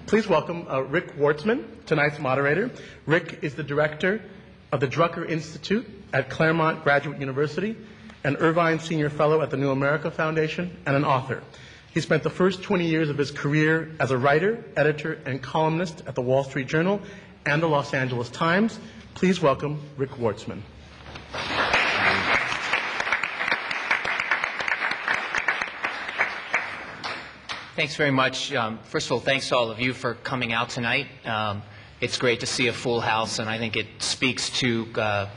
Please welcome Rick Wartzman, tonight's moderator. Rick is the director of the Drucker Institute at Claremont Graduate University, an Irvine Senior Fellow at the New America Foundation, and an author. He spent the first 20 years of his career as a writer, editor, and columnist at the Wall Street Journal and the Los Angeles Times. Please welcome Rick Wartzman. Thanks very much. First of all, thanks to all of you for coming out tonight. It's great to see a full house, and I think it speaks to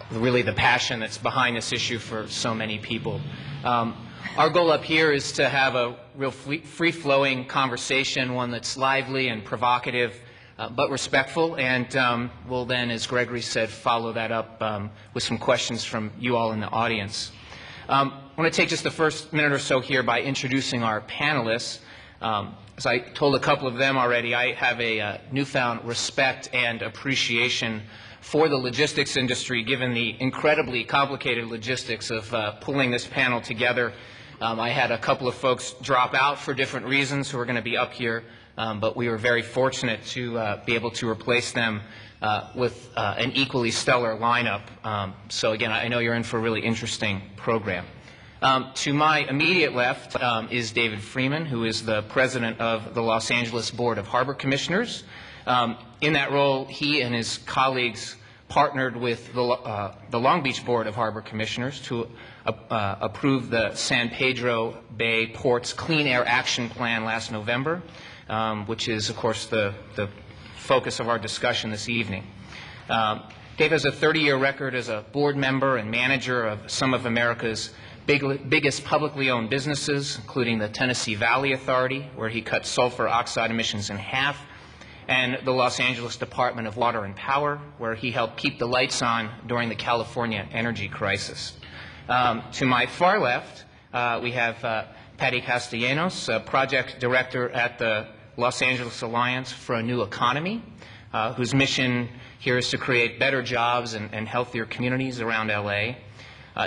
really the passion that's behind this issue for so many people. Our goal up here is to have a real free-flowing conversation, one that's lively and provocative, but respectful, and we'll then, as Gregory said, follow that up with some questions from you all in the audience. I want to take just the first minute or so here by introducing our panelists. As I told a couple of them already, I have a newfound respect and appreciation for the logistics industry, given the incredibly complicated logistics of pulling this panel together. I had a couple of folks drop out for different reasons who are going to be up here, but we were very fortunate to be able to replace them with an equally stellar lineup. So again, I know you're in for a really interesting program. To my immediate left is David Freeman, who is the president of the Los Angeles Board of Harbor Commissioners. In that role, he and his colleagues partnered with the Long Beach Board of Harbor Commissioners to approve the San Pedro Bay Port's Clean Air Action Plan last November, which is, of course, the focus of our discussion this evening. Dave has a 30-year record as a board member and manager of some of America's biggest publicly owned businesses, including the Tennessee Valley Authority, where he cut sulfur oxide emissions in half, and the Los Angeles Department of Water and Power, where he helped keep the lights on during the California energy crisis. To my far left, we have Patricia Castellanos, project director at the Los Angeles Alliance for a New Economy, whose mission here is to create better jobs and healthier communities around LA.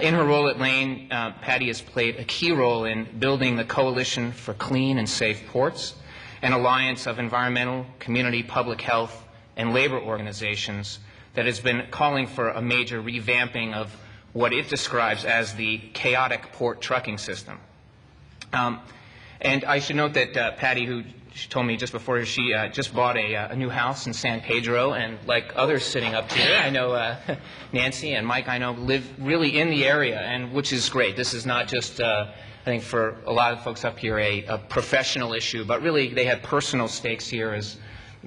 In her role at Lane, Patty has played a key role in building the Coalition for Clean and Safe Ports, an alliance of environmental, community, public health, and labor organizations that has been calling for a major revamping of what it describes as the chaotic port trucking system. And I should note that Patty, who she told me just before, she just bought a new house in San Pedro, and like others sitting up here, I know Nancy and Mike, I know, live really in the area, and which is great. This is not just, I think for a lot of folks up here, a professional issue, but really they have personal stakes here as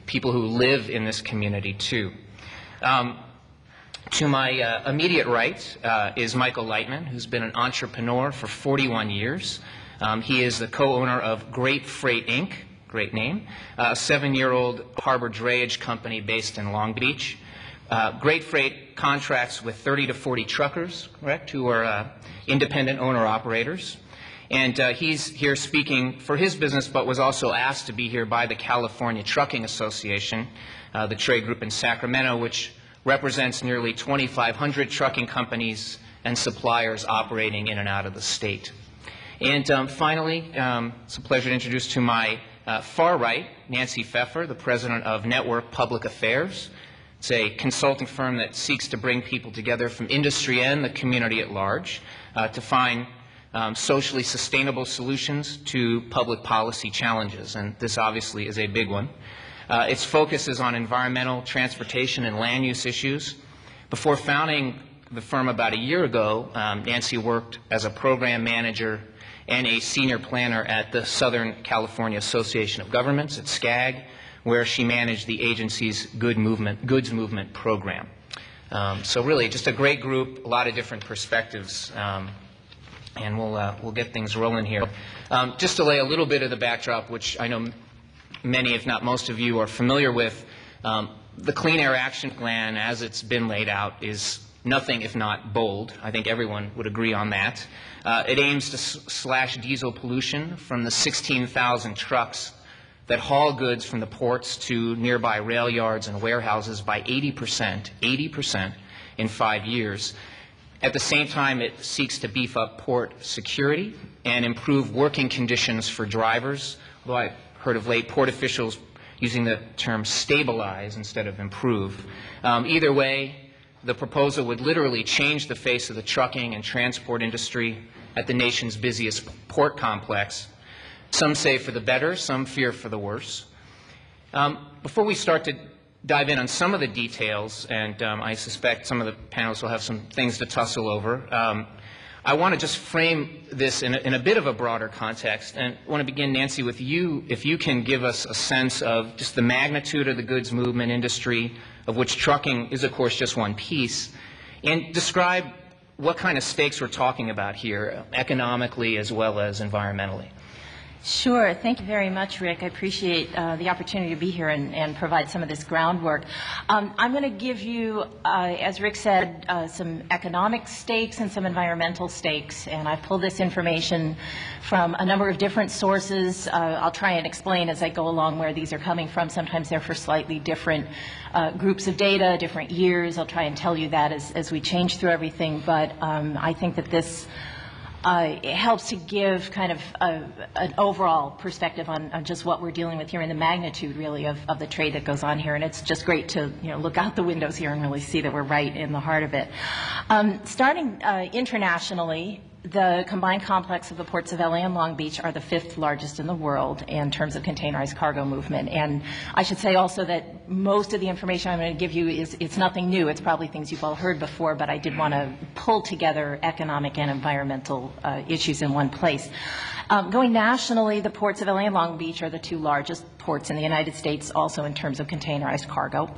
people who live in this community too. To my immediate right is Michael Lightman, who's been an entrepreneur for 41 years. He is the co-owner of Great Freight, Inc., great name, a 7-year-old harbor drayage company based in Long Beach. Great Freight contracts with 30 to 40 truckers, correct, who are independent owner-operators. And he's here speaking for his business, but was also asked to be here by the California Trucking Association, the trade group in Sacramento, which represents nearly 2,500 trucking companies and suppliers operating in and out of the state. And finally, it's a pleasure to introduce to my far right, Nancy Pfeffer, the president of Network Public Affairs. It's a consulting firm that seeks to bring people together from industry and the community at large to find socially sustainable solutions to public policy challenges, and this obviously is a big one. Its focus is on environmental, transportation, and land use issues. Before founding the firm about a year ago, Nancy worked as a program manager and a senior planner at the Southern California Association of Governments, at SCAG, where she managed the agency's goods movement program. So really, just a great group, a lot of different perspectives, and we'll get things rolling here. Just to lay a little bit of the backdrop, which I know many, if not most of you, are familiar with, the Clean Air Action Plan, as it's been laid out, is nothing if not bold. I think everyone would agree on that. It aims to slash diesel pollution from the 16,000 trucks that haul goods from the ports to nearby rail yards and warehouses by 80% in 5 years. At the same time, it seeks to beef up port security and improve working conditions for drivers. Although I've heard of late port officials using the term stabilize instead of improve. Either way, the proposal would literally change the face of the trucking and transport industry at the nation's busiest port complex. Some say for the better, some fear for the worse. Before we start to dive in on some of the details, and I suspect some of the panelists will have some things to tussle over, I want to just frame this in a bit of a broader context, and I want to begin, Nancy, with you, if you can give us a sense of just the magnitude of the goods movement industry, of which trucking is, of course, just one piece, and describe what kind of stakes we're talking about here, economically as well as environmentally. Sure. Thank you very much, Rick. I appreciate the opportunity to be here and provide some of this groundwork. I'm going to give you, as Rick said, some economic stakes and some environmental stakes, and I've pulled this information from a number of different sources. I'll try and explain as I go along where these are coming from. Sometimes they're for slightly different groups of data, different years. I'll try and tell you that as we change through everything, but I think that this it helps to give kind of an overall perspective on just what we're dealing with here and the magnitude, really, of the trade that goes on here. And it's just great to look out the windows here and really see that we're right in the heart of it. Starting internationally, the combined complex of the ports of LA and Long Beach are the 5th largest in the world in terms of containerized cargo movement. And I should say also that most of the information I'm going to give you it's nothing new. It's probably things you've all heard before, but I did want to pull together economic and environmental issues in one place. Going nationally, the ports of LA and Long Beach are the 2 largest ports in the United States, also in terms of containerized cargo.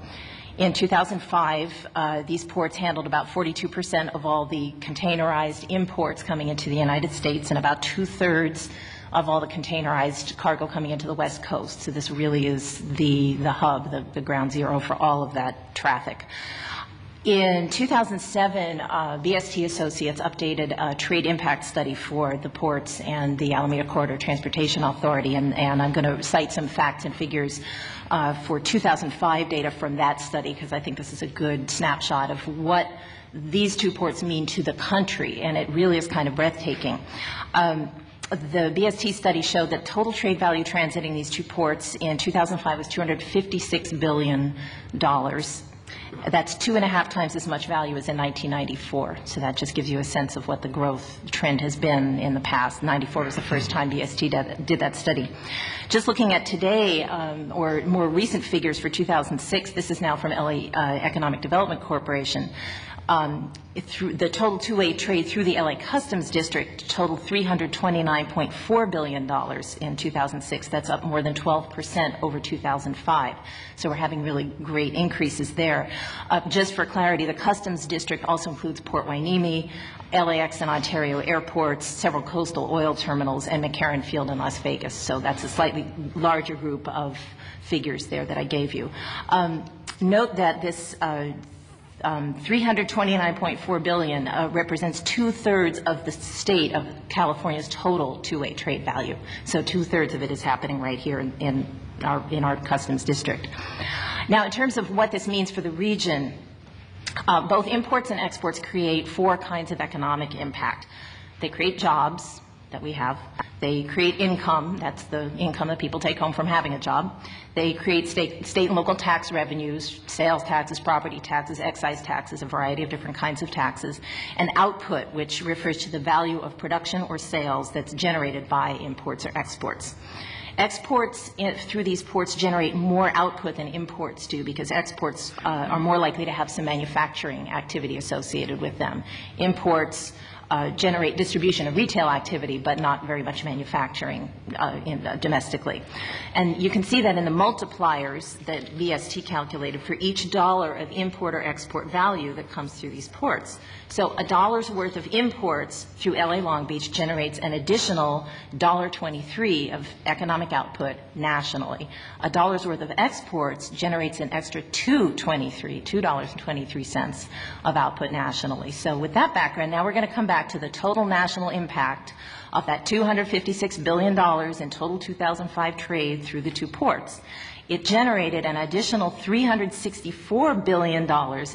In 2005, these ports handled about 42% of all the containerized imports coming into the United States and about 2/3 of all the containerized cargo coming into the West Coast. So this really is the hub, the ground zero for all of that traffic. In 2007, BST Associates updated a trade impact study for the ports and the Alameda Corridor Transportation Authority, and I'm going to cite some facts and figures for 2005 data from that study, because I think this is a good snapshot of what these 2 ports mean to the country, and it really is kind of breathtaking. The BST study showed that total trade value transiting these 2 ports in 2005 was $256 billion. That's 2.5 times as much value as in 1994. So that just gives you a sense of what the growth trend has been in the past. 94 was the first time BST did that study. Just looking at today, or more recent figures for 2006, this is now from LA Economic Development Corporation. Through the total two-way trade through the LA Customs District totaled $329.4 billion in 2006. That's up more than 12% over 2005. So we're having really great increases there. Just for clarity, the Customs District also includes Port Hueneme, LAX and Ontario airports, several coastal oil terminals, and McCarran Field in Las Vegas. So that's a slightly larger group of figures there that I gave you. Note that this $329.4 billion represents 2/3 of the state of California's total two-way trade value. So 2/3 of it is happening right here in our customs district. Now, in terms of what this means for the region, both imports and exports create 4 kinds of economic impact. They create jobs that we have. They create income. That's the income that people take home from having a job. They create state and local tax revenues, sales taxes, property taxes, excise taxes, a variety of different kinds of taxes, and output, which refers to the value of production or sales that's generated by imports or exports. Exports through these ports generate more output than imports do, because exports are more likely to have some manufacturing activity associated with them. Imports generate distribution of retail activity, but not very much manufacturing domestically. And you can see that in the multipliers that VST calculated for each dollar of import or export value that comes through these ports. So $1's worth of imports through LA Long Beach generates an additional $1.23 of economic output nationally. $1's worth of exports generates an extra $2.23 of output nationally. So with that background, now we're going to come back to the total national impact of that $256 billion in total 2005 trade through the 2 ports. It generated an additional $364 billion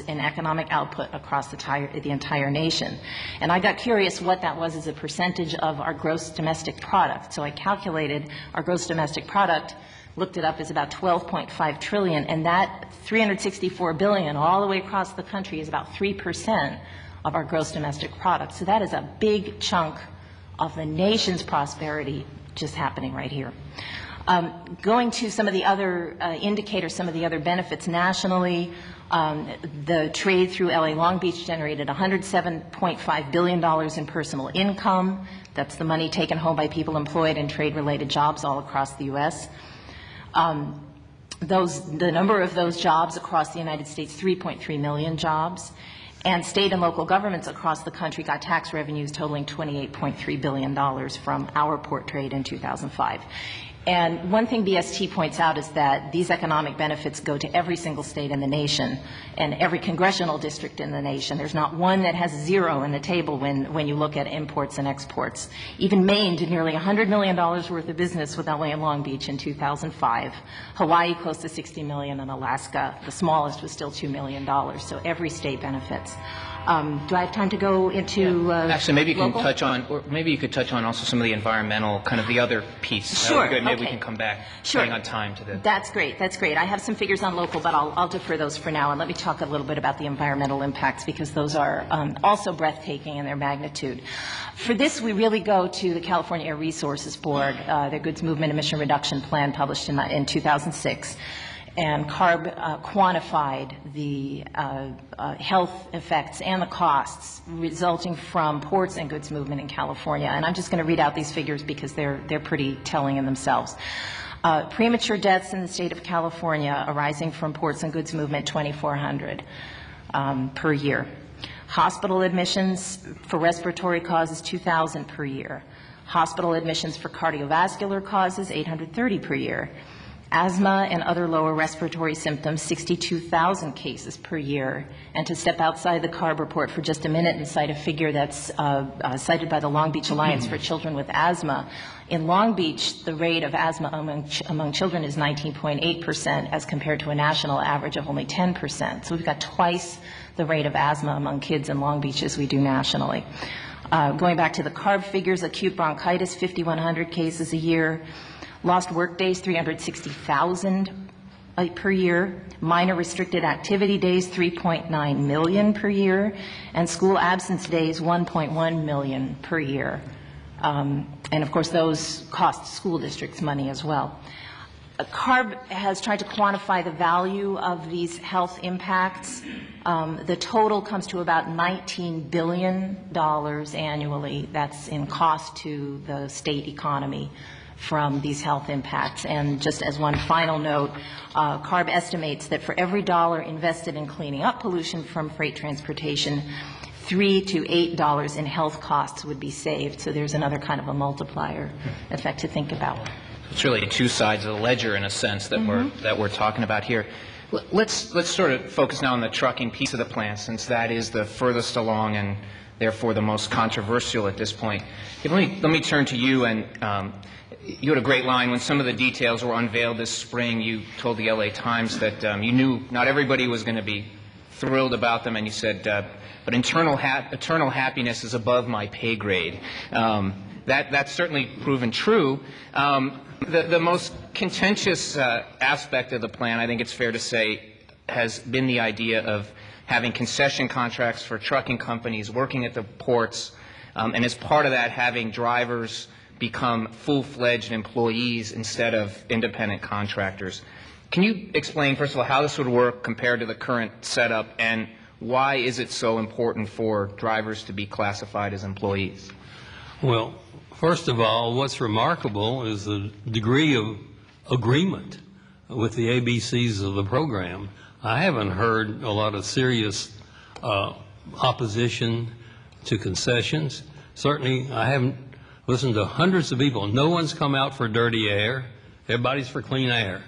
in economic output across the entire nation. And I got curious what that was as a percentage of our gross domestic product. So I calculated our gross domestic product looked it up, is about 12.5 trillion, and that 364 billion all the way across the country is about 3% of our gross domestic product. So that is a big chunk of the nation's prosperity just happening right here. Going to some of the other indicators, some of the other benefits nationally, the trade through LA Long Beach generated $107.5 billion in personal income. That's the money taken home by people employed in trade-related jobs all across the U.S. The number of those jobs across the United States, 3.3 million jobs. And state and local governments across the country got tax revenues totaling $28.3 billion from our port trade in 2005. And one thing BST points out is that these economic benefits go to every single state in the nation and every congressional district in the nation. There's not one that has zero in the table when you look at imports and exports. Even Maine did nearly $100 million worth of business with LA and Long Beach in 2005. Hawaii close to $60 million, and Alaska, the smallest, was still $2 million. So every state benefits. Do I have time to go into Actually, maybe you local? can touch on, or maybe you could touch on also some of the environmental, kind of the other piece. Sure. Good. Maybe we Okay. can come back, Sure. depending on time, to the. That's great. That's great. I have some figures on local, but I'll defer those for now. And let me talk a little bit about the environmental impacts, because those are also breathtaking in their magnitude. For this, we really go to the California Air Resources Board, their Goods Movement Emission Reduction Plan published in 2006. And CARB quantified the health effects and the costs resulting from ports and goods movement in California. And I'm just going to read out these figures because they're pretty telling in themselves. Premature deaths in the state of California arising from ports and goods movement, 2,400 per year. Hospital admissions for respiratory causes, 2,000 per year. Hospital admissions for cardiovascular causes, 830 per year. Asthma and other lower respiratory symptoms, 62,000 cases per year. And to step outside the CARB report for just a minute and cite a figure that's cited by the Long Beach Alliance for Children with Asthma, in Long Beach, the rate of asthma among children is 19.8% as compared to a national average of only 10%. So we've got twice the rate of asthma among kids in Long Beach as we do nationally. Going back to the CARB figures, acute bronchitis, 5,100 cases a year. Lost work days, 360,000 per year. Minor restricted activity days, 3.9 million per year. And school absence days, 1.1 million per year. And of course, those cost school districts money as well. CARB has tried to quantify the value of these health impacts. The total comes to about $19 billion annually. That's in cost to the state economy from these health impacts. And just as one final note, CARB estimates that for every dollar invested in cleaning up pollution from freight transportation, $3 to $8 in health costs would be saved. So there's another kind of a multiplier effect to think about. It's really two sides of the ledger, in a sense, that we're talking about here. Let's sort of focus now on the trucking piece of the plan, since that is the furthest along and therefore the most controversial at this point. Let me turn to you. And you had a great line when some of the details were unveiled this spring. You told the LA Times that you knew not everybody was going to be thrilled about them, and you said, but eternal happiness is above my pay grade. That's certainly proven true. The most contentious aspect of the plan, I think it's fair to say, has been the idea of having concession contracts for trucking companies working at the ports, and as part of that, having drivers become full-fledged employees instead of independent contractors. Can you explain, first of all, how this would work compared to the current setup, and why is it so important for drivers to be classified as employees? Well, first of all, what's remarkable is the degree of agreement with the ABCs of the program. I haven't heard a lot of serious opposition to concessions. Certainly, I haven't listened to hundreds of people. No one's come out for dirty air. Everybody's for clean air.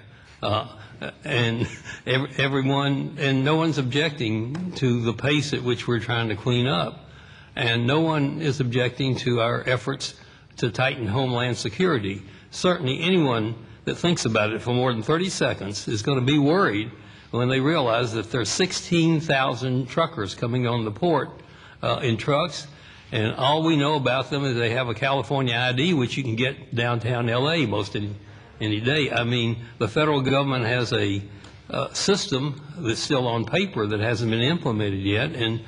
And everyone, and no one's objecting to the pace at which we're trying to clean up. And no one is objecting to our efforts to tighten homeland security. Certainly anyone that thinks about it for more than 30 seconds is going to be worried when they realize that there's 16,000 truckers coming on the port in trucks, and all we know about them is they have a California ID, which you can get downtown LA most any day. I mean, the federal government has a system that's still on paper that hasn't been implemented yet, and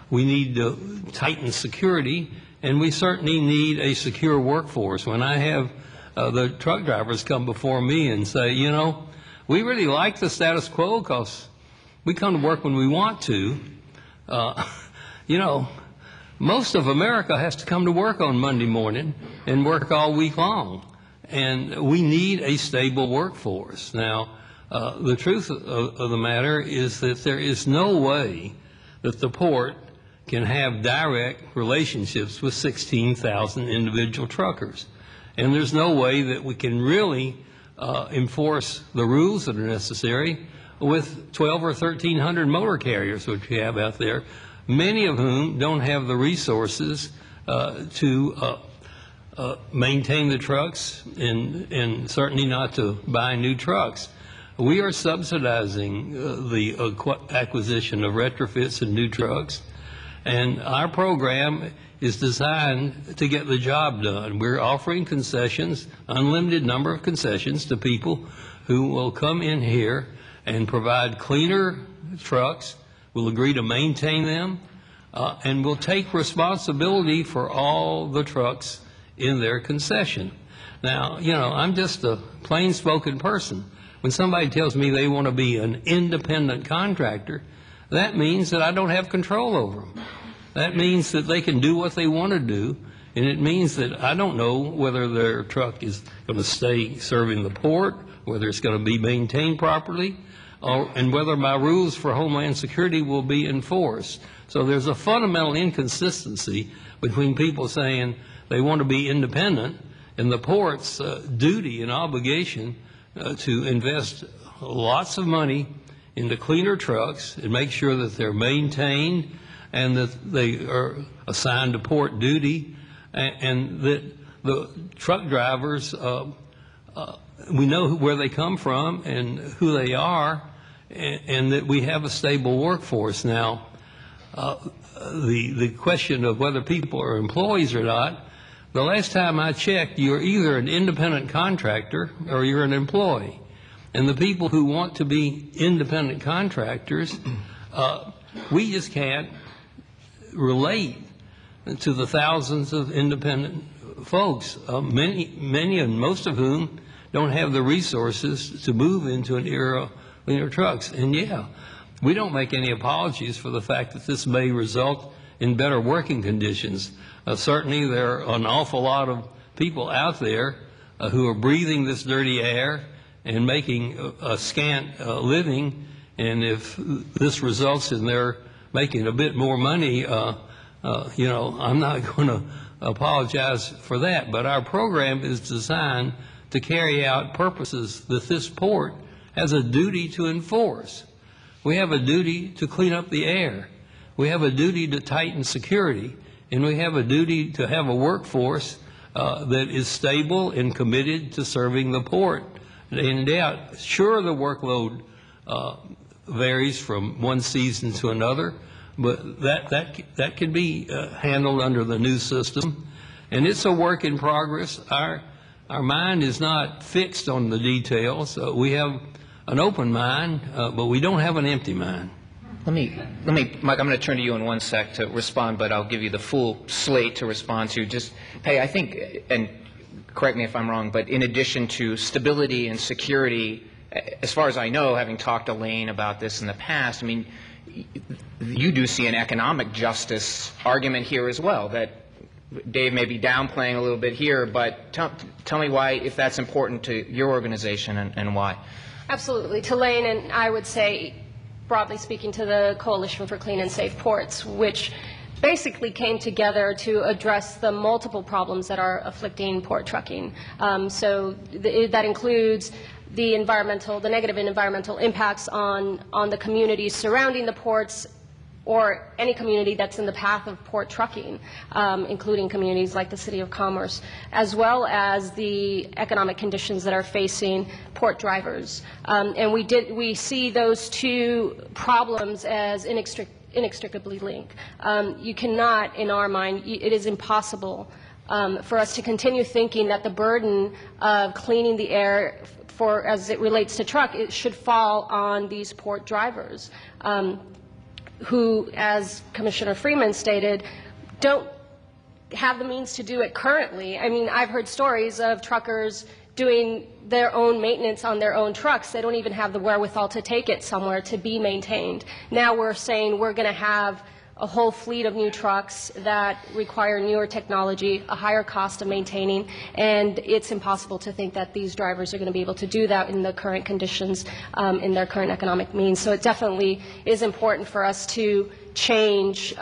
we need to tighten security, and we certainly need a secure workforce. When I have the truck drivers come before me and say, you know, we really like the status quo because we come to work when we want to, you know, most of America has to come to work on Monday morning and work all week long, and we need a stable workforce. Now, the truth of the matter is that there is no way that the port can have direct relationships with 16,000 individual truckers. And there's no way that we can really enforce the rules that are necessary with 12 or 1,300 motor carriers, which we have out there, many of whom don't have the resources to maintain the trucks and certainly not to buy new trucks. We are subsidizing the acquisition of retrofits and new trucks, and our program is designed to get the job done. We're offering concessions, unlimited number of concessions to people who will come in here and provide cleaner trucks, will agree to maintain them, and will take responsibility for all the trucks in their concession. Now, you know, I'm just a plain-spoken person. When somebody tells me they want to be an independent contractor, that means that I don't have control over them. That means that they can do what they want to do, and it means that I don't know whether their truck is going to stay serving the port, whether it's going to be maintained properly, and whether my rules for Homeland Security will be enforced. So there's a fundamental inconsistency between people saying they want to be independent and the port's duty and obligation to invest lots of money into cleaner trucks and make sure that they're maintained and that they are assigned to port duty, and that the truck drivers, we know where they come from and who they are, and that we have a stable workforce. Now, the question of whether people are employees or not, the last time I checked, you're either an independent contractor or you're an employee. And the people who want to be independent contractors, we just can't relate to the thousands of independent folks, many and most of whom don't have the resources to move into an era of cleaner trucks. And yeah, we don't make any apologies for the fact that this may result in better working conditions. Certainly there are an awful lot of people out there who are breathing this dirty air and making a scant living, and if this results in their making a bit more money, you know, I'm not going to apologize for that. But our program is designed to carry out purposes that this port has a duty to enforce. We have a duty to clean up the air. We have a duty to tighten security. And we have a duty to have a workforce that is stable and committed to serving the port. And yeah, sure, the workload varies from one season to another, but that can be handled under the new system. And it's a work in progress. Our mind is not fixed on the details. We have an open mind, but we don't have an empty mind. Let me, Mike, I'm going to turn to you in one sec to respond, but I'll give you the full slate to respond to. Just, hey, I think, and correct me if I'm wrong, but in addition to stability and security, as far as I know, having talked to Lane about this in the past, I mean, you do see an economic justice argument here as well, that Dave may be downplaying a little bit here, but tell me why, if that's important to your organization, and why. Absolutely. To Lane, and I would say, broadly speaking, to the Coalition for Clean and Safe Ports, which basically came together to address the multiple problems that are afflicting port trucking. That includes the negative environmental impacts on the communities surrounding the ports, or any community that's in the path of port trucking, including communities like the City of Commerce, as well as the economic conditions that are facing port drivers. And we see those two problems as inextricably linked. You cannot, in our mind, it is impossible for us to continue thinking that the burden of cleaning the air as it relates to truck, it should fall on these port drivers, who, as Commissioner Freeman stated, don't have the means to do it currently. I mean, I've heard stories of truckers doing their own maintenance on their own trucks. They don't even have the wherewithal to take it somewhere to be maintained. Now we're saying we're going to have a whole fleet of new trucks that require newer technology, a higher cost of maintaining, and it's impossible to think that these drivers are going to be able to do that in the current conditions, in their current economic means. So it definitely is important for us to change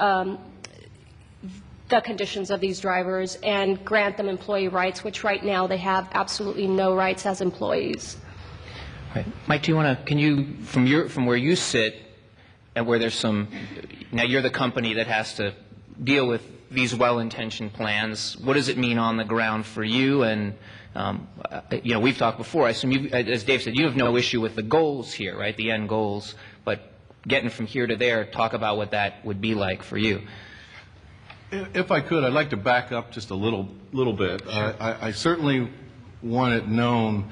the conditions of these drivers and grant them employee rights, which right now they have absolutely no rights as employees. Right. Mike, do you want to, can you, from where you sit, and where there's some, now you're the company that has to deal with these well-intentioned plans, what does it mean on the ground for you? And, you know, we've talked before, I assume you, as Dave said, you have no issue with the goals here, right, the end goals, but getting from here to there, talk about what that would be like for you. If I could, I'd like to back up just a little bit. Sure. I certainly want it known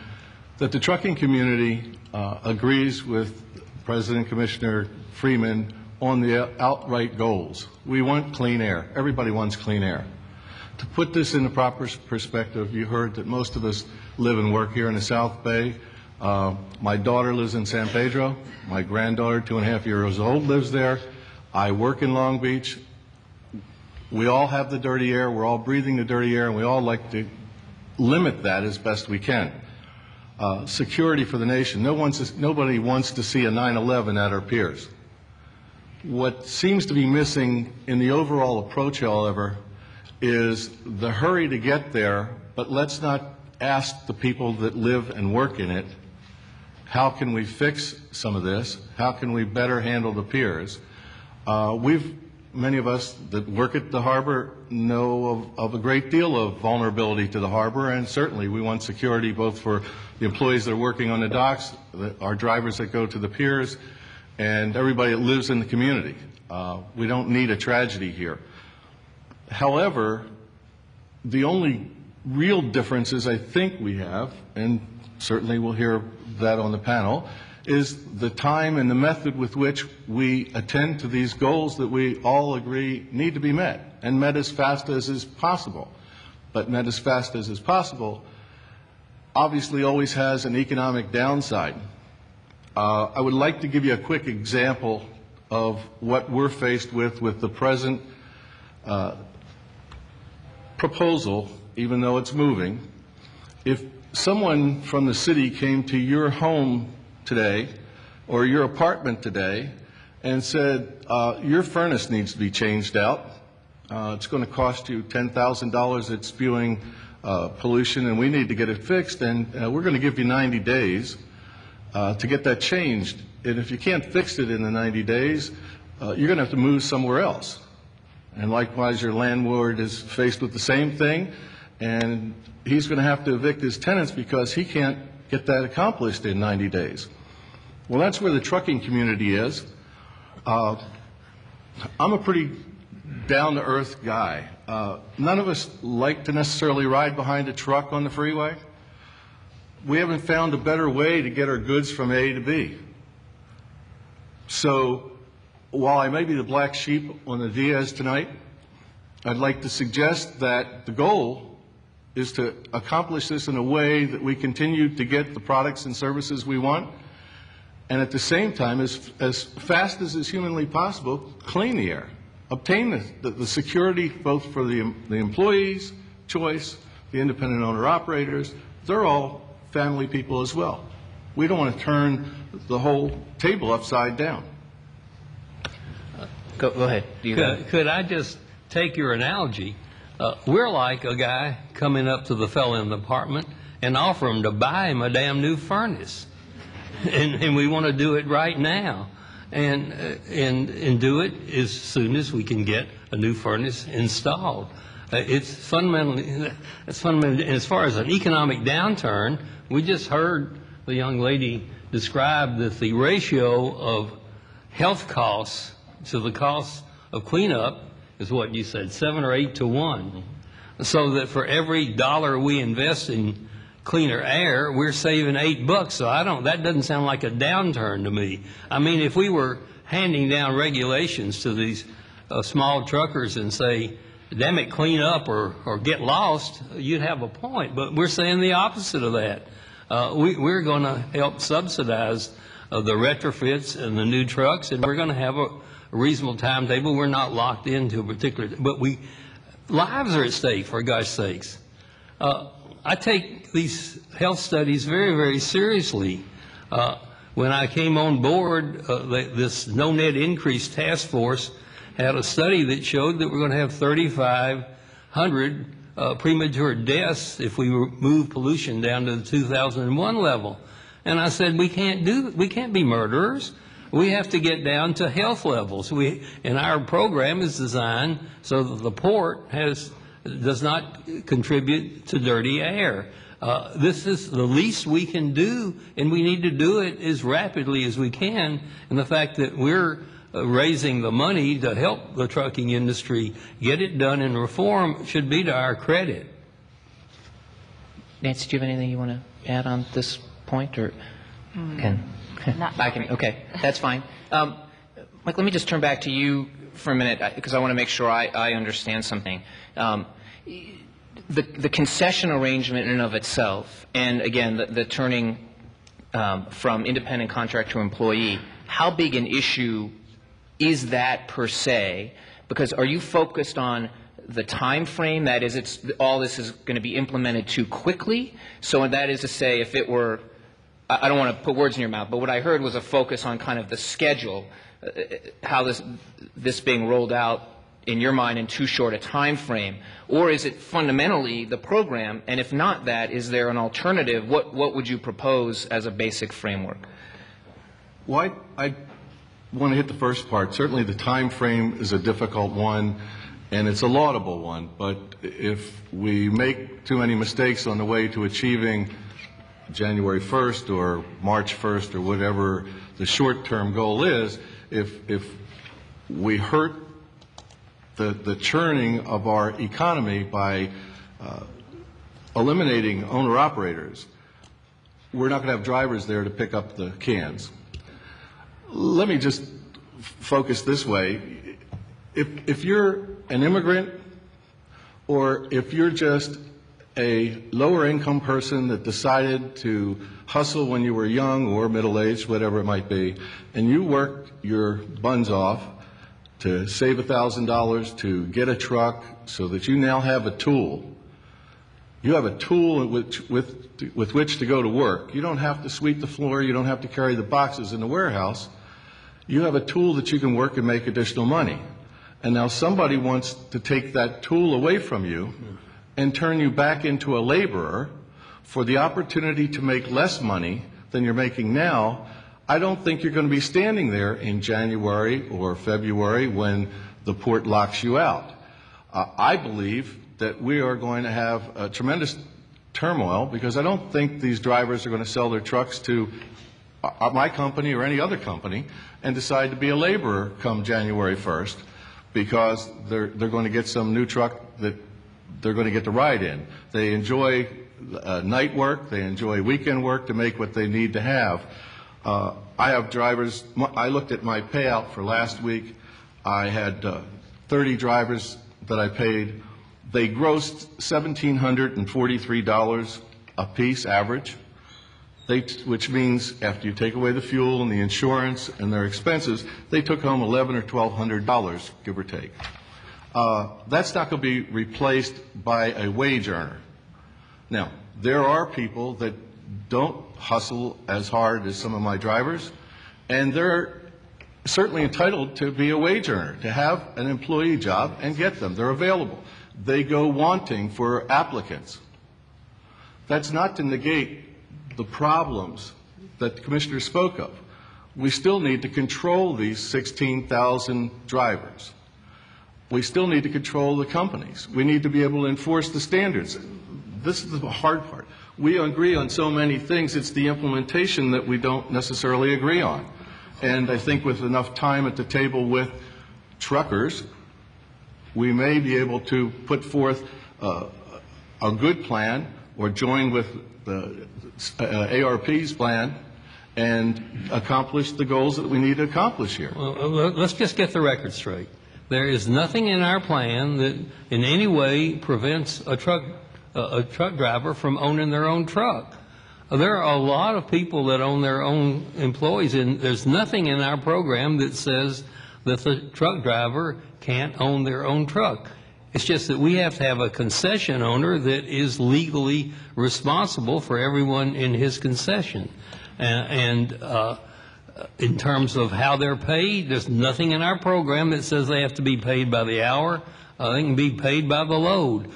that the trucking community agrees with President Commissioner Freeman on the outright goals. We want clean air. Everybody wants clean air. To put this in the proper perspective, you heard that most of us live and work here in the South Bay. My daughter lives in San Pedro. My granddaughter, 2.5 years old, lives there. I work in Long Beach. We all have the dirty air, we're all breathing the dirty air, and we all like to limit that as best we can. Security for the nation. Nobody wants to see a 9/11 at our piers. What seems to be missing in the overall approach, however, is the hurry to get there, but let's not ask the people that live and work in it, how can we fix some of this? How can we better handle the piers? Many of us that work at the harbor know of a great deal of vulnerability to the harbor, and certainly we want security both for the employees that are working on the docks, our drivers that go to the piers, and everybody that lives in the community. We don't need a tragedy here. However, the only real differences I think we have, and certainly we'll hear that on the panel, is the time and the method with which we attend to these goals that we all agree need to be met, and met as fast as is possible. But met as fast as is possible obviously always has an economic downside. I would like to give you a quick example of what we're faced with the present proposal, even though it's moving. If someone from the city came to your home today, or your apartment today, and said, your furnace needs to be changed out. It's going to cost you $10,000. It's spewing pollution, and we need to get it fixed, and we're going to give you 90 days to get that changed. And if you can't fix it in the 90 days, you're going to have to move somewhere else. And likewise, your landlord is faced with the same thing, and he's going to have to evict his tenants because he can't get that accomplished in 90 days. Well, that's where the trucking community is. I'm a pretty down-to-earth guy. None of us like to necessarily ride behind a truck on the freeway. We haven't found a better way to get our goods from A to B. So while I may be the black sheep on the Diaz tonight, I'd like to suggest that the goal is to accomplish this in a way that we continue to get the products and services we want, and at the same time, as fast as is humanly possible, clean the air. Obtain the security both for the employees, choice, the independent owner-operators. They're all family people as well. We don't want to turn the whole table upside down. Go ahead. Could I just take your analogy? We're like a guy coming up to the fellow in the apartment and offer him to buy him a damn new furnace. And we want to do it right now. And do it as soon as we can get a new furnace installed. It's fundamentally, and as far as an economic downturn, we just heard the young lady describe that the ratio of health costs to the cost of cleanup is what you said, 7 or 8 to 1. so that for every dollar we invest in cleaner air, we're saving $8. So that doesn't sound like a downturn to me. I mean, if we were handing down regulations to these small truckers and say, damn it, clean up or get lost, you'd have a point. But we're saying the opposite of that. We're going to help subsidize the retrofits and the new trucks, and we're going to have a reasonable timetable. We're not locked into a particular, but lives are at stake, for gosh sakes. I take these health studies very, very seriously. When I came on board, this no net increase task force had a study that showed that we're going to have 3,500 premature deaths if we move pollution down to the 2001 level. And I said, we can't be murderers. We have to get down to health levels. And our program is designed so that the port does not contribute to dirty air. This is the least we can do, and we need to do it as rapidly as we can. And the fact that we're raising the money to help the trucking industry get it done in reform should be to our credit. Nancy, do you have anything you want to add on this point, or okay, that's fine. Mike, let me just turn back to you for a minute, because I want to make sure I understand something. The concession arrangement in and of itself, and again, the turning from independent contractor to employee, how big an issue is that per se? Because are you focused on the time frame? That is, all this is going to be implemented too quickly? So that is to say, if it were, I don't want to put words in your mouth, but what I heard was a focus on kind of the schedule, how this being rolled out in your mind in too short a time frame, or is it fundamentally the program? And if not that, is there an alternative? What would you propose as a basic framework? Well, I want to hit the first part. Certainly the time frame is a difficult one, and it's a laudable one. But if we make too many mistakes on the way to achieving January 1st or March 1st or whatever the short-term goal is, if we hurt the churning of our economy by eliminating owner-operators, we're not going to have drivers there to pick up the cans. Let me just focus this way. If you're an immigrant, or if you're just a lower income person that decided to hustle when you were young or middle-aged, whatever it might be, and you worked your buns off to save $1,000 to get a truck so that you now have a tool. You have a tool with which to go to work. You don't have to sweep the floor. You don't have to carry the boxes in the warehouse. You have a tool that you can work and make additional money. And now somebody wants to take that tool away from you and turn you back into a laborer for the opportunity to make less money than you're making now. I don't think you're going to be standing there in January or February when the port locks you out. I believe that we are going to have a tremendous turmoil, because I don't think these drivers are going to sell their trucks to my company or any other company and decide to be a laborer come January 1st, because they're going to get some new truck that they're going to get to ride in. They enjoy night work, they enjoy weekend work to make what they need to have. I have drivers. I looked at my payout for last week. I had 30 drivers that I paid. They grossed $1,743 a piece average, which means after you take away the fuel and the insurance and their expenses, they took home $1,100 or $1,200, give or take. That's not going to be replaced by a wage earner. Now, there are people that don't hustle as hard as some of my drivers, and they're certainly entitled to be a wage earner, to have an employee job and get them. They're available. They go wanting for applicants. That's not to negate the problems that the Commissioner spoke of. We still need to control these 16,000 drivers. We still need to control the companies. We need to be able to enforce the standards. This is the hard part. We agree on so many things. It's the implementation that we don't necessarily agree on. And I think with enough time at the table with truckers, we may be able to put forth a good plan or join with the ARP's plan and accomplish the goals that we need to accomplish here. Well, let's just get the record straight. There is nothing in our plan that in any way prevents a truck driver from owning their own truck. There are a lot of people that own their own employees, and there's nothing in our program that says that the truck driver can't own their own truck. It's just that we have to have a concession owner that is legally responsible for everyone in his concession. And in terms of how they're paid, there's nothing in our program that says they have to be paid by the hour. They can be paid by the load.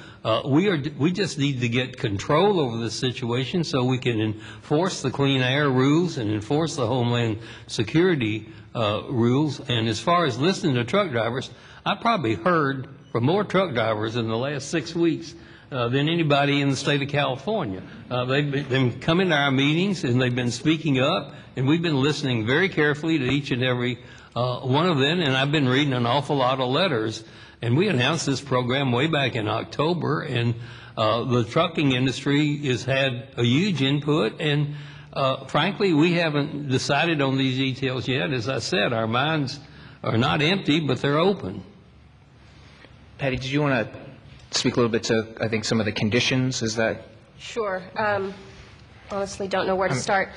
We just need to get control over the situation so we can enforce the clean air rules and enforce the Homeland Security rules. And as far as listening to truck drivers, I probably heard from more truck drivers in the last 6 weeks than anybody in the state of California. They've been coming to our meetings and they've been speaking up, and we've been listening very carefully to each and every one of them, and I've been reading an awful lot of letters. And we announced this program way back in October, and the trucking industry has had a huge input, and frankly, we haven't decided on these details yet. As I said, our minds are not empty, but they're open. Patty, did you want to speak a little bit to, I think, some of the conditions? Is that? Sure. Honestly, don't know where to start.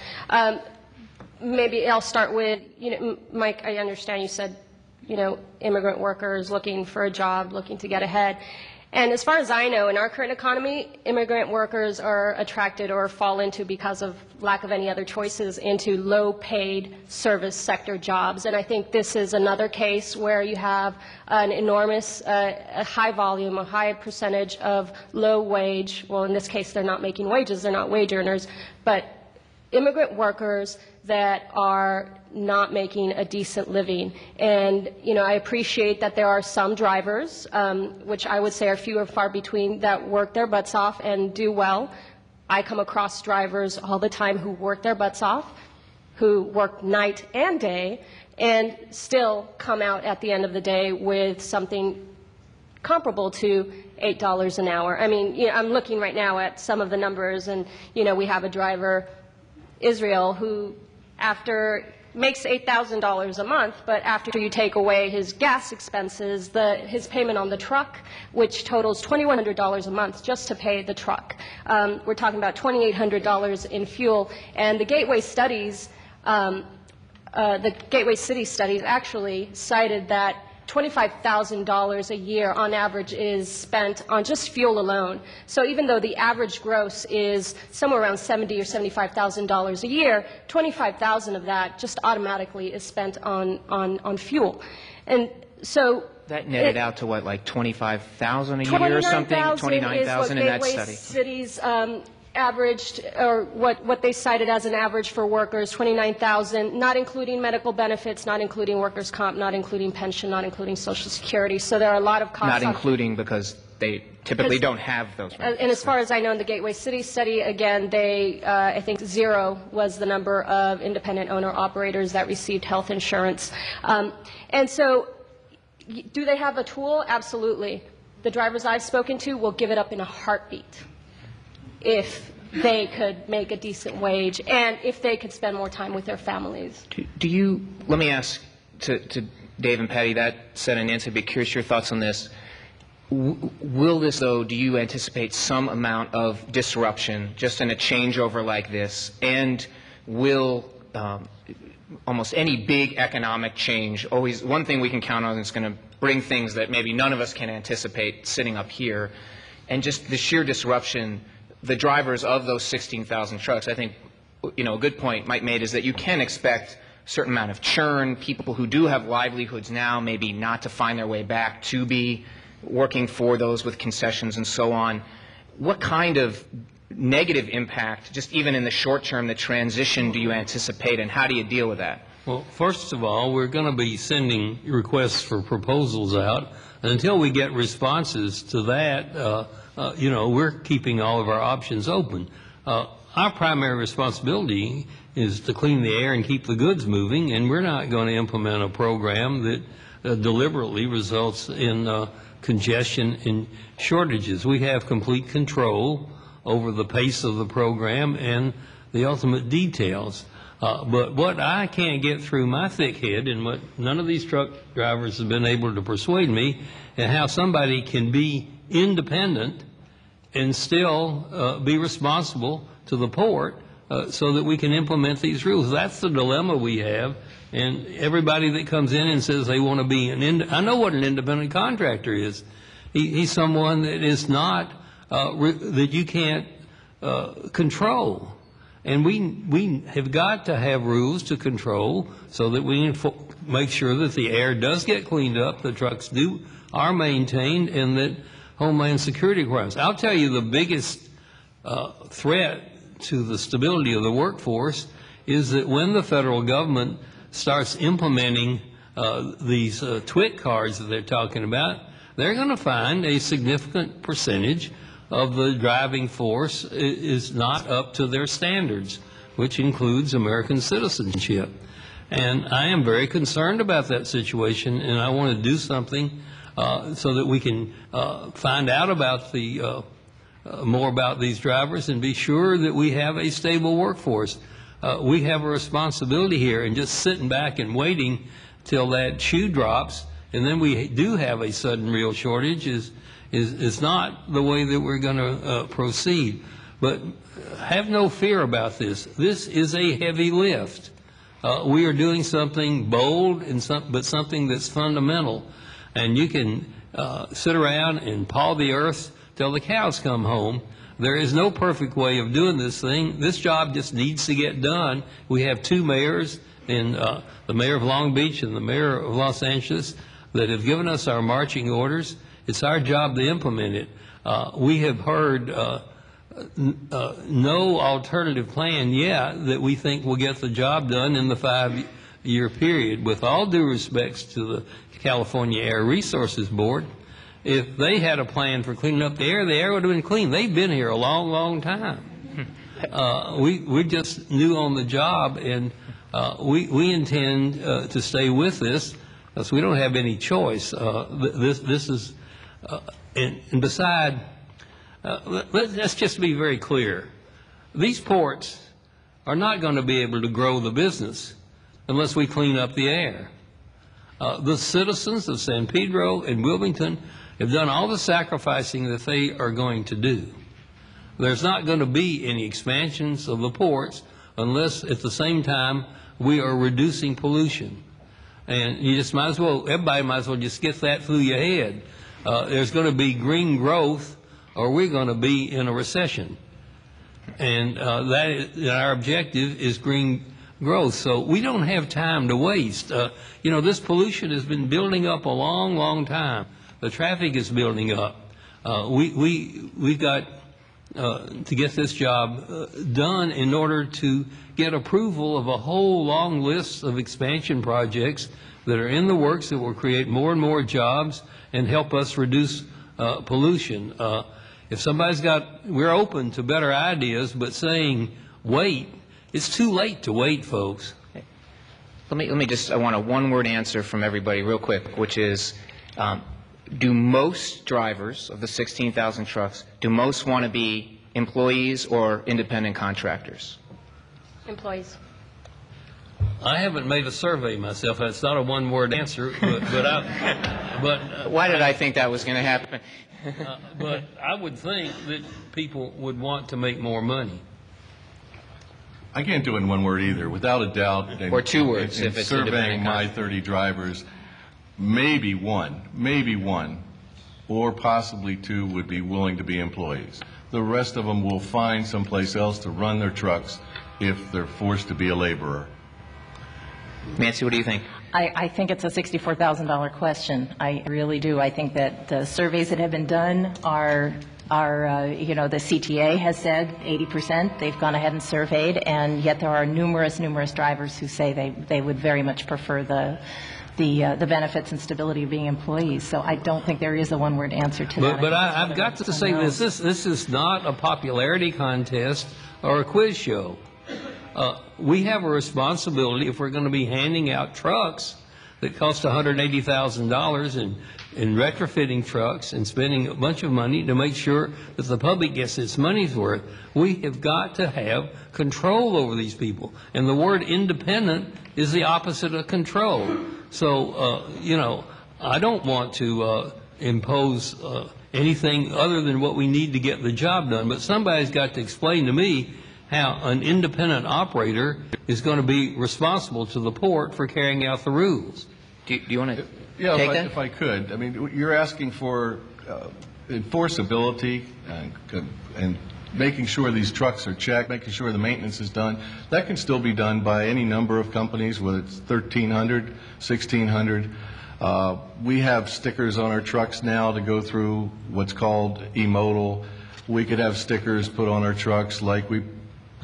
Maybe I'll start with, Mike, I understand you said, immigrant workers looking for a job, looking to get ahead. And as far as I know, in our current economy, immigrant workers are attracted or fall into, because of lack of any other choices, into low-paid service sector jobs. And I think this is another case where you have an enormous, a high volume, a high percentage of low-wage, well, in this case, they're not making wages, they're not wage earners, but immigrant workers that are not making a decent living. And, I appreciate that there are some drivers, which I would say are few and far between, that work their butts off and do well. I come across drivers all the time who work their butts off, who work night and day, and still come out at the end of the day with something comparable to $8 an hour. I mean, I'm looking right now at some of the numbers, and, we have a driver, Israel, who makes $8,000 a month, but after you take away his gas expenses, his payment on the truck, which totals $2,100 a month just to pay the truck. We're talking about $2,800 in fuel, and the Gateway studies, the Gateway City studies actually cited that $25,000 a year on average is spent on just fuel alone. So even though the average gross is somewhere around $70,000 or $75,000 a year, $25,000 of that just automatically is spent on fuel. And so that netted out to what, like $25,000 a year or something? $29,000 in that study. Cities averaged, or what they cited as an average for workers, $29,000, not including medical benefits, not including workers' comp, not including pension, not including Social Security. So there are a lot of costs. Not including because they typically don't have those benefits. And as far as I know, in the Gateway City study, again, I think 0 was the number of independent owner-operators that received health insurance. And so do they have a tool? Absolutely. The drivers I've spoken to will give it up in a heartbeat if they could make a decent wage and if they could spend more time with their families. Let me ask to Dave and Patty, that said, and Nancy, I'd be curious your thoughts on this. Will this, though, do you anticipate some amount of disruption just in a changeover like this? And will almost any big economic change, always one thing we can count on is going to bring things that maybe none of us can anticipate sitting up here, and just the sheer disruption, the drivers of those 16,000 trucks, I think, a good point Mike made is that you can expect a certain amount of churn, people who do have livelihoods now maybe not to find their way back to be working for those with concessions and so on. What kind of negative impact, just even in the short term, the transition do you anticipate, and how do you deal with that? Well, first of all, we're going to be sending requests for proposals out. And until we get responses to that, we're keeping all of our options open. our primary responsibility is to clean the air and keep the goods moving, and we're not going to implement a program that deliberately results in congestion and shortages. We have complete control over the pace of the program and the ultimate details. But what I can't get through my thick head, and what none of these truck drivers have been able to persuade me, and how somebody can be independent and still be responsible to the port so that we can implement these rules. That's the dilemma we have. And everybody that comes in and says they want to be I know what an independent contractor is. He's someone that is not, that you can't control. And we have got to have rules to control so that we can make sure that the air does get cleaned up, the trucks are maintained, and that Homeland Security requirements. I'll tell you the biggest threat to the stability of the workforce is that when the federal government starts implementing these TWIC cards that they're talking about, they're going to find a significant percentage of the driving force is not up to their standards, which includes American citizenship. And I am very concerned about that situation, and I want to do something so that we can find out about more about these drivers and be sure that we have a stable workforce. We have a responsibility here, and just sitting back and waiting till that shoe drops, and then we do have a sudden real shortage is not the way that we're going to proceed. But have no fear about this. This is a heavy lift. We are doing something bold, but something that's fundamental. And you can sit around and paw the earth till the cows come home. There is no perfect way of doing this thing. This job just needs to get done. We have two mayors, the mayor of Long Beach and the mayor of Los Angeles, that have given us our marching orders. It's our job to implement it. We have heard no alternative plan yet that we think will get the job done in the 5-year period. With all due respects to the California Air Resources Board, if they had a plan for cleaning up the air would have been clean. They've been here a long, long time. We just new on the job, and we intend to stay with this, because we don't have any choice. This is, and beside, let's just be very clear. These ports are not going to be able to grow the business unless we clean up the air. The citizens of San Pedro and Wilmington have done all the sacrificing that they are going to do. There's not going to be any expansions of the ports unless at the same time we are reducing pollution. And you just might as well, everybody might as well just get that through your head. There's going to be green growth, or we're going to be in a recession. And our objective is green growth. So we don't have time to waste. This pollution has been building up a long, long time. The traffic is building up. We've got to get this job done in order to get approval of a whole long list of expansion projects that are in the works that will create more and more jobs and help us reduce pollution. If somebody's we're open to better ideas, but saying wait, it's too late to wait, folks. Let me just, I want a one-word answer from everybody real quick, which is, do most drivers of the 16,000 trucks, do most want to be employees or independent contractors? Employees. I haven't made a survey myself. That's not a one-word answer, but why did I think that was going to happen? But I would think that people would want to make more money. I can't do it in one word either. Without a doubt, or two words, if it's surveying my 30 drivers, maybe one, or possibly two would be willing to be employees. The rest of them will find someplace else to run their trucks if they're forced to be a laborer. Nancy, what do you think? I think it's a $64,000 question. I really do. I think that the surveys that have been done are the CTA has said 80%. They've gone ahead and surveyed, and yet there are numerous drivers who say they would very much prefer the benefits and stability of being employees. So I don't think there is a one-word answer to that. But I've got to say this is not a popularity contest or a quiz show. We have a responsibility, if we're going to be handing out trucks that cost $180,000 in retrofitting trucks and spending a bunch of money to make sure that the public gets its money's worth. We have got to have control over these people. And the word independent is the opposite of control. So, you know, I don't want to impose anything other than what we need to get the job done. But somebody's got to explain to me how an independent operator is going to be responsible to the port for carrying out the rules. Do you want to Yeah, take that? if I could. I mean, you're asking for enforceability and making sure these trucks are checked, making sure the maintenance is done. That can still be done by any number of companies, whether it's 1,300, 1,600. We have stickers on our trucks now to go through what's called e-modal. We could have stickers put on our trucks like we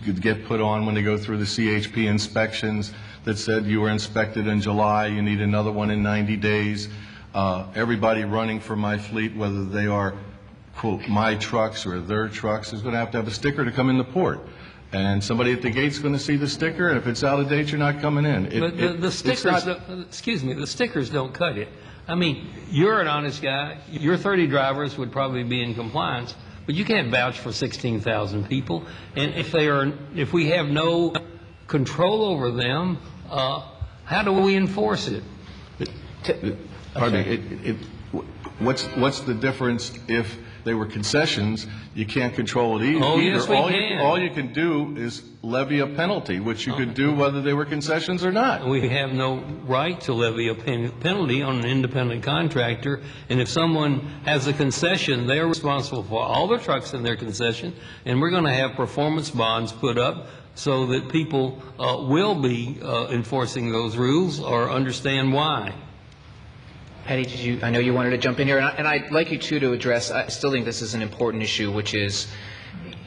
could get put on when they go through the CHP inspections that said you were inspected in July, you need another one in 90 days. Everybody running for my fleet, whether they are, quote, my trucks or their trucks, is going to have a sticker to come in the port. And somebody at the gate's going to see the sticker, and if it's out of date, you're not coming in. But the stickers, excuse me, the stickers don't cut it. I mean, you're an honest guy. Your 30 drivers would probably be in compliance, but you can't vouch for 16,000 people. And if we have no control over them, how do we enforce it? Pardon me. What's the difference if they were concessions? You can't control it either. Oh, yes, we can. All you can do is levy a penalty, which you could do whether they were concessions or not. We have no right to levy a penalty on an independent contractor, and if someone has a concession, they're responsible for all the trucks in their concession, and we're going to have performance bonds put up so that people will be enforcing those rules or understand why. Patty, I know you wanted to jump in here, and I'd like you to address, I still think this is an important issue, which is,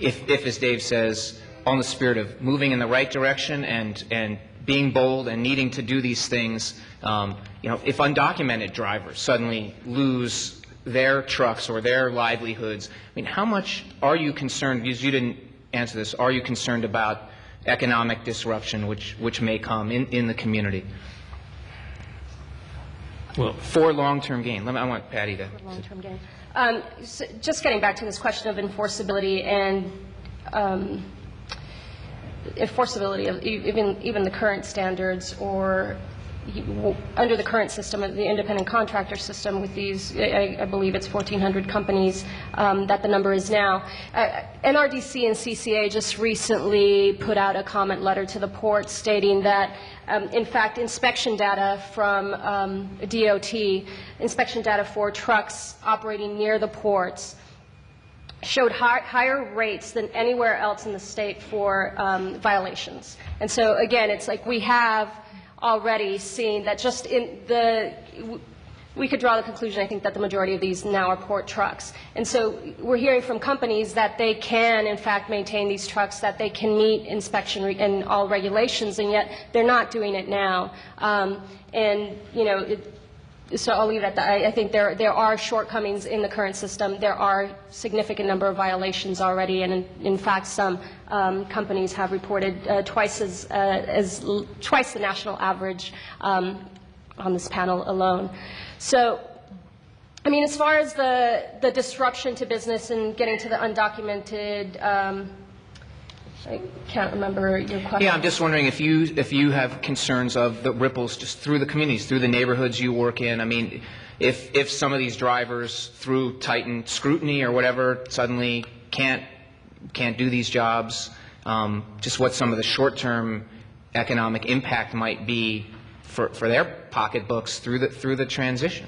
if as Dave says, on the spirit of moving in the right direction and being bold and needing to do these things, if undocumented drivers suddenly lose their trucks or their livelihoods, I mean, how much are you concerned, because you didn't answer this, are you concerned about economic disruption which may come in the community? Well, for long-term gain. I want Patty to. For long-term gain. So just getting back to this question of enforceability and enforceability of even the current standards, or under the current system, the independent contractor system with these, I believe it's 1,400 companies that the number is now. NRDC and CCA just recently put out a comment letter to the port stating that, in fact, inspection data from DOT, inspection data for trucks operating near the ports, showed higher rates than anywhere else in the state for violations. And so, again, it's like we have already seen that just we could draw the conclusion, I think, that the majority of these now are port trucks. And so we're hearing from companies that they can, in fact, maintain these trucks, that they can meet inspection and all regulations, and yet they're not doing it now. So I'll leave it at that. I think there are shortcomings in the current system. There are significant number of violations already, and in fact, some companies have reported twice the national average on this panel alone. So, I mean, as far as the disruption to business and getting to the undocumented. I can't remember your question. Yeah, I'm just wondering if you have concerns of the ripples just through the communities, through the neighborhoods you work in. I mean, if some of these drivers, through tightened scrutiny or whatever, suddenly can't do these jobs, just what some of the short-term economic impact might be for their pocketbooks through the transition.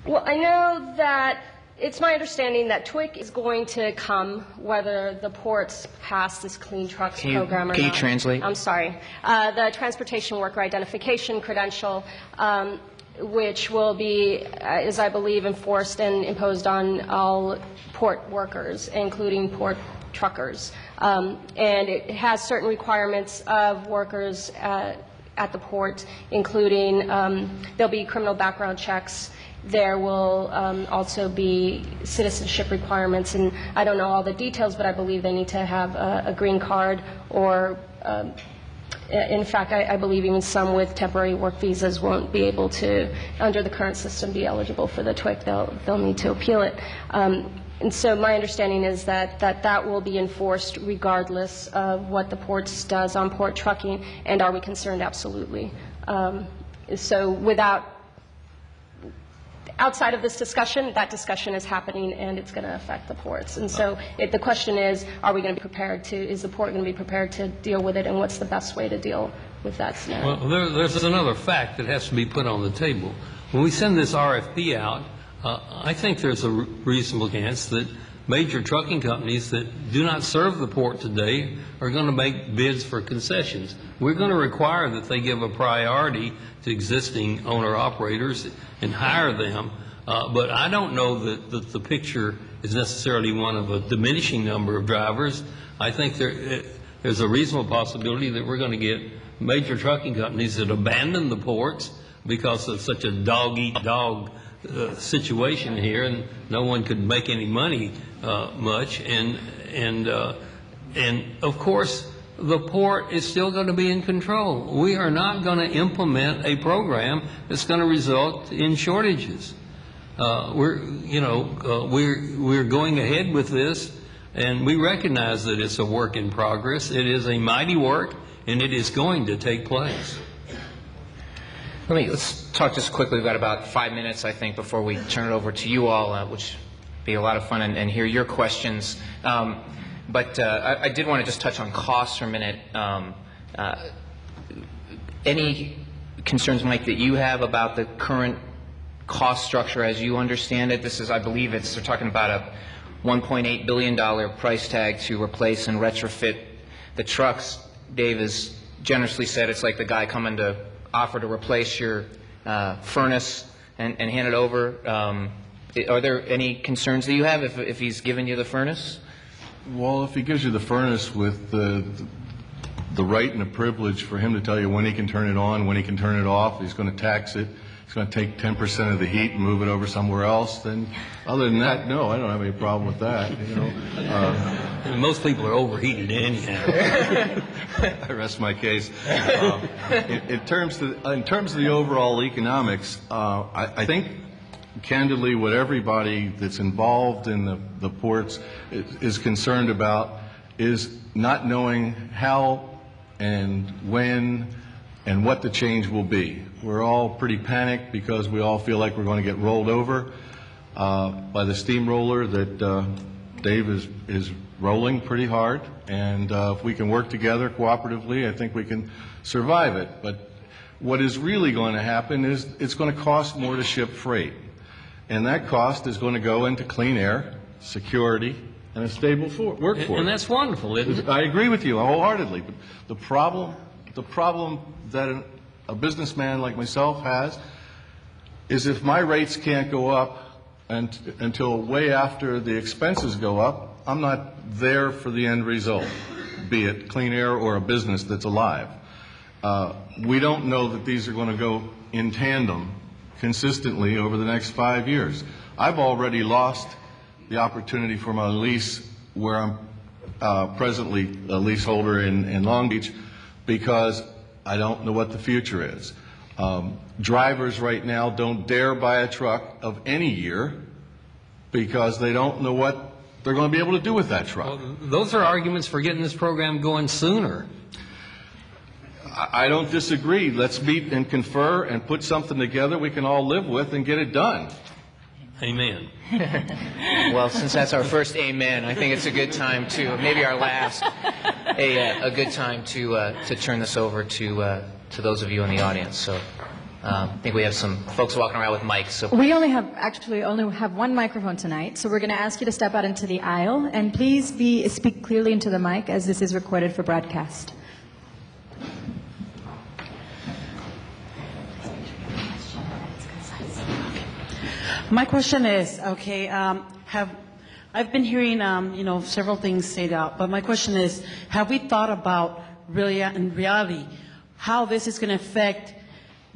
Well, I know that it's my understanding that TWIC is going to come whether the ports pass this Clean Trucks program or not. Can you translate? I'm sorry. The Transportation Worker Identification Credential, which will be, as I believe, enforced and imposed on all port workers, including port truckers. And it has certain requirements of workers at the port, including there'll be criminal background checks. there will also be citizenship requirements, and I don't know all the details, but I believe they need to have a green card, or in fact, I believe even some with temporary work visas won't be able to, under the current system, be eligible for the TWIC. They'll need to appeal it. And so my understanding is that will be enforced regardless of what the ports does on port trucking, and are we concerned? Absolutely. So outside of this discussion, that discussion is happening, and it's going to affect the ports. And so the question is, are we going to be prepared to, is the port going to be prepared to deal with it, and what's the best way to deal with that scenario? Well, there's another fact that has to be put on the table. When we send this RFP out, I think there's a reasonable chance that major trucking companies that do not serve the port today are going to make bids for concessions. We're going to require that they give a priority to existing owner-operators and hire them, but I don't know that the picture is necessarily one of a diminishing number of drivers. I think there's a reasonable possibility that we're going to get major trucking companies that abandon the ports because of such a dog-eat-dog situation here, and no one could make any money much, and of course the port is still going to be in control. We are not going to implement a program that's going to result in shortages. We're going ahead with this, and we recognize that it's a work in progress. It is a mighty work, and it is going to take place. Let's talk just quickly. We've got about 5 minutes, I think, before we turn it over to you all, which will be a lot of fun, and hear your questions. But I did want to just touch on costs for a minute. Any concerns, Mike, that you have about the current cost structure as you understand it? This is, I believe, they're talking about a $1.8 billion price tag to replace and retrofit the trucks. Dave has generously said it's like the guy coming to offer to replace your furnace and hand it over. Are there any concerns that you have if he's given you the furnace? Well, if he gives you the furnace with the right and the privilege for him to tell you when he can turn it on, when he can turn it off, he's going to tax it, he's going to take 10% of the heat and move it over somewhere else, then other than that, no, I don't have any problem with that. Most people are overheated anyhow. I rest my case. In terms of the overall economics, I think, candidly, what everybody that's involved in the ports is concerned about is not knowing how and when and what the change will be. We're all pretty panicked because we all feel like we're going to get rolled over by the steamroller that Dave is rolling pretty hard, and if we can work together cooperatively, I think we can survive it. But what is really going to happen is it's going to cost more to ship freight. And that cost is going to go into clean air, security, and a stable workforce. And that's wonderful, isn't it? I agree with you wholeheartedly. But the problem that a businessman like myself has is if my rates can't go up until way after the expenses go up, I'm not there for the end result, be it clean air or a business that's alive. We don't know that these are going to go in tandem consistently over the next 5 years. I've already lost the opportunity for my lease where I'm presently a leaseholder in Long Beach because I don't know what the future is. Drivers right now don't dare buy a truck of any year because they don't know what they're going to be able to do with that truck. Well, those are arguments for getting this program going sooner. I don't disagree. Let's meet and confer and put something together we can all live with and get it done. Amen. Well, since that's our first amen, I think it's a good time to, maybe our last, a good time to turn this over to those of you in the audience. So I think we have some folks walking around with mics. So we only have one microphone tonight, so we're going to ask you to step out into the aisle, and please speak clearly into the mic as this is recorded for broadcast. My question is, I've been hearing, several things said out, but my question is, have we thought about really, in reality, how this is going to affect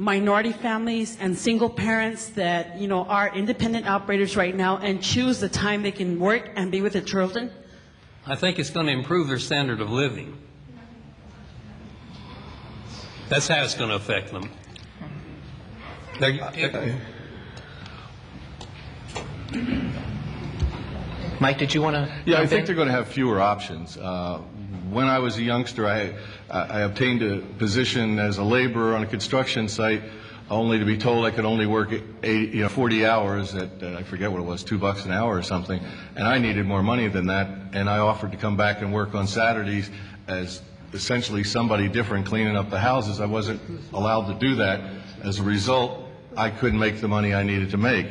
minority families and single parents that, are independent operators right now and choose the time they can work and be with their children? I think it's going to improve their standard of living. That's how it's going to affect them. Mike, did you want to? Yeah, I think they're going to have fewer options. When I was a youngster, I obtained a position as a laborer on a construction site, only to be told I could only work 40 hours at, I forget what it was, $2 an hour or something, and I needed more money than that, and I offered to come back and work on Saturdays as essentially somebody different cleaning up the houses. I wasn't allowed to do that. As a result, I couldn't make the money I needed to make.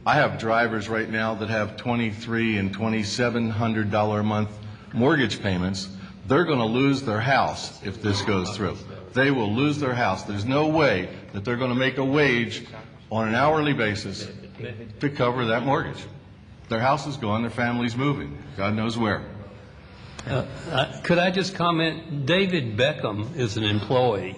I have drivers right now that have $2,300 and $2,700 a month mortgage payments. They're going to lose their house if this goes through. They will lose their house. There's no way that they're going to make a wage on an hourly basis to cover that mortgage. Their house is gone, their family's moving, God knows where. Could I just comment? David Beckham is an employee.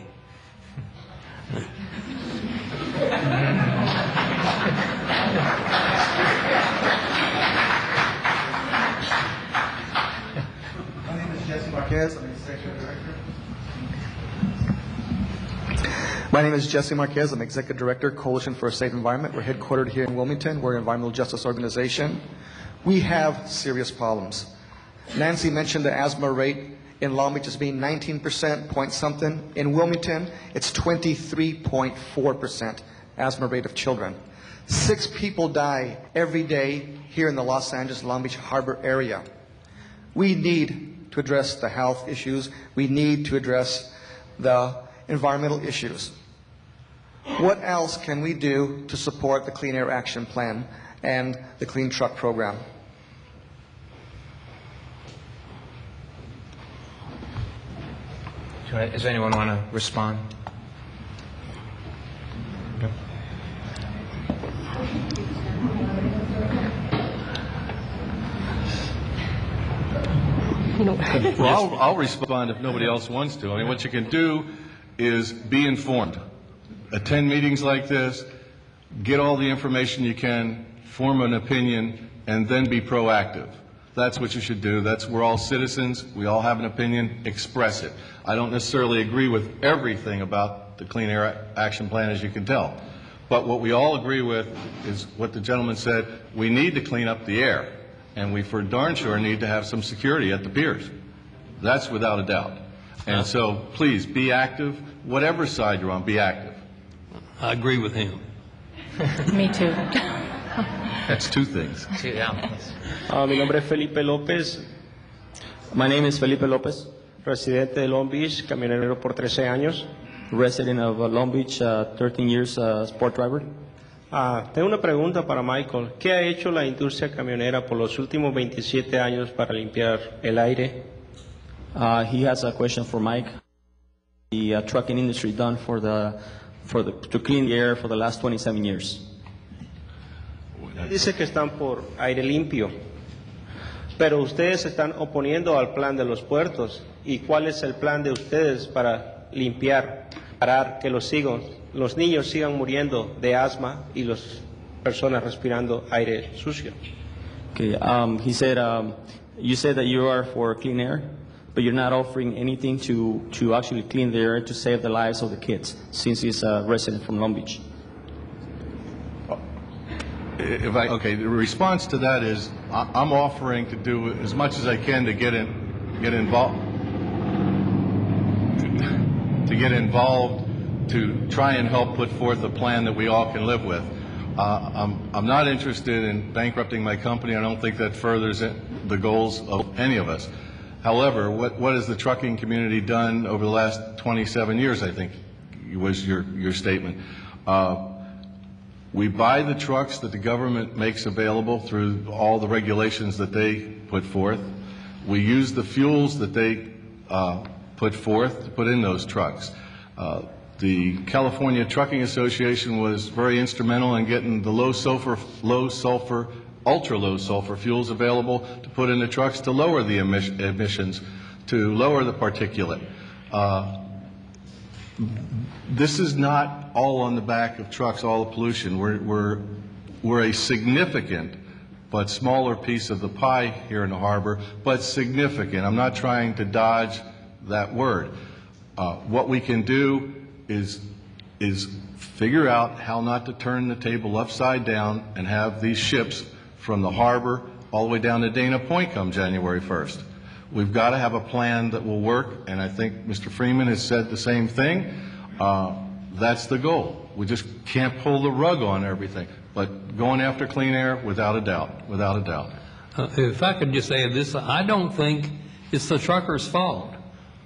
My name is Jesse Marquez. I'm Executive Director. My name is Jesse Marquez. I'm Executive Director, Coalition for a Safe Environment. We're headquartered here in Wilmington. We're an environmental justice organization. We have serious problems. Nancy mentioned the asthma rate in Long Beach as being 19% point something. In Wilmington, it's 23.4% asthma rate of children. 6 people die every day here in the Los Angeles, Long Beach Harbor area. We need to address the health issues. We need to address the environmental issues. What else can we do to support the Clean Air Action Plan and the Clean Truck Program? Does anyone want to respond? No. Well, I'll respond if nobody else wants to. I mean, what you can do is be informed. Attend meetings like this, get all the information you can, form an opinion, and then be proactive. That's what you should do. We're all citizens. We all have an opinion. Express it. I don't necessarily agree with everything about the Clean Air Action Plan, as you can tell. But what we all agree with is what the gentleman said. We need to clean up the air. And we for darn sure need to have some security at the piers. That's without a doubt. And so please be active. Whatever side you're on, be active. I agree with him. Me too. That's 2 things. Mi nombre es Felipe López. My name is Felipe López, residente de Long Beach, camionero por 13 años. Resident of Long Beach, 13 years, sport driver. Tengo una pregunta para Michael. ¿Qué ha hecho la industria camionera por los últimos 27 años para limpiar el aire? He has a question for Mike. The trucking industry done to clean the air for the last 27 years. Dice que están por aire limpio, pero ustedes se están oponiendo al plan de los puertos. ¿Y cuál es el plan de ustedes para limpiar, parar que los niños sigan muriendo de asma y las personas respirando aire sucio? Okay, he said, you said that you are for clean air, but you're not offering anything to actually clean the air to save the lives of the kids, since he's a resident from Long Beach. Okay, the response to that is I'm offering to do as much as I can to get involved to try and help put forth a plan that we all can live with. I'm not interested in bankrupting my company. I don't think that furthers the goals of any of us. However, what has the trucking community done over the last 27 years, I think was your statement. We buy the trucks that the government makes available through all the regulations that they put forth. We use the fuels that they put forth to put in those trucks. The California Trucking Association was very instrumental in getting the low sulfur, ultra low sulfur fuels available to put in the trucks to lower the emissions, to lower the particulate. This is not all on the back of trucks, all the pollution. We're a significant but smaller piece of the pie here in the harbor, but significant. I'm not trying to dodge that word. What we can do is figure out how not to turn the table upside down and have these ships from the harbor all the way down to Dana Point come January 1st. We've got to have a plan that will work, and I think Mr. Freeman has said the same thing. That's the goal. We just can't pull the rug on everything, but going after clean air, without a doubt, without a doubt. If I could just add this, I don't think it's the truckers' fault.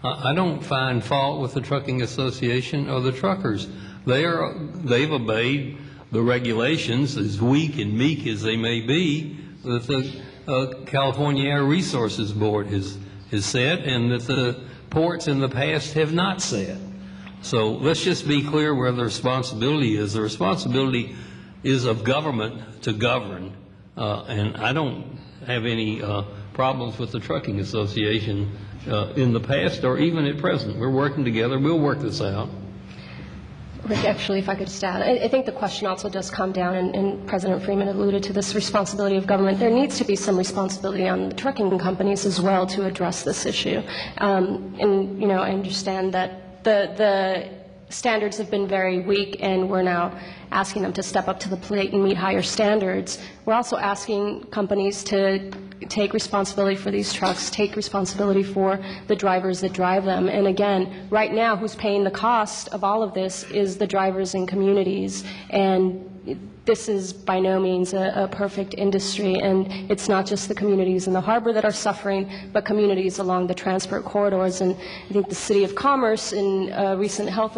I don't find fault with the Trucking Association or the truckers. They've obeyed the regulations, as weak and meek as they may be, that the California Air Resources Board has said, and that the ports in the past have not said. So let's just be clear where the responsibility is. The responsibility is of government to govern, and I don't have any problems with the Trucking Association in the past or even at present. We're working together. We'll work this out. Rick, actually, if I could just add, I think the question also does come down, and President Freeman alluded to this responsibility of government. There needs to be some responsibility on the trucking companies as well to address this issue. And, you know, I understand that the standards have been very weak, and we're now asking them to step up to the plate and meet higher standards. We're also asking companies to take responsibility for these trucks, take responsibility for the drivers that drive them. And again, right now, who's paying the cost of all of this is the drivers and communities. And this is by no means a perfect industry, and it's not just the communities in the harbor that are suffering, but communities along the transport corridors. And I think the City of Commerce, in a recent health